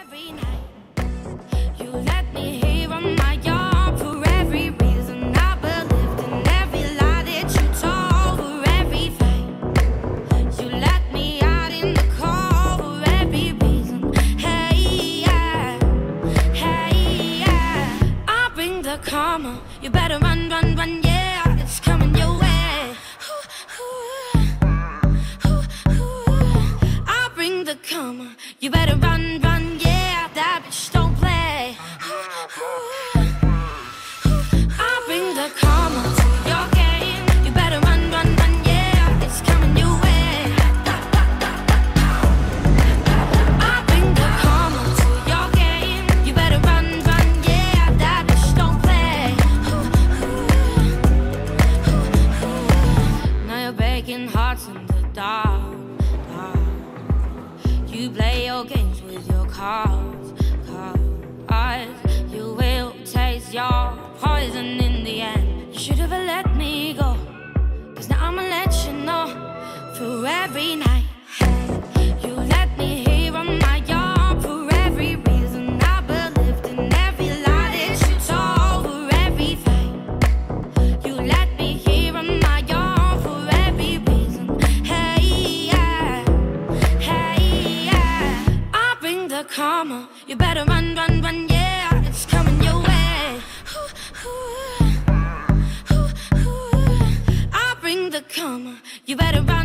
every night. You let me hear on my yard for every reason. I believed in every lie that you told, for every fight. You let me out in the cold for every reason. Hey, yeah, hey, yeah. I'll bring the karma. You better run, run, run, yeah. It's coming your way. I'll bring the karma. You better run, run, yeah. That bitch don't play. I'll bring the karma to your game. You better run, run, run, yeah. It's coming your way. I'll bring the karma to your game. You better run, run, yeah. That bitch don't play. Now you're breaking hearts in the dark. You play your games with your cards. You will taste your poison in the end. You should have let me go, 'cause now I'ma let you know. For every night, you let me hear on my yard. For every reason I believed in every lie that you told. For every fight, you let me hear on my yard. For every reason, hey, yeah, hey, yeah. I'll bring the karma. You better run, run, run, yeah. It's coming your way. I'll bring the karma. You better run.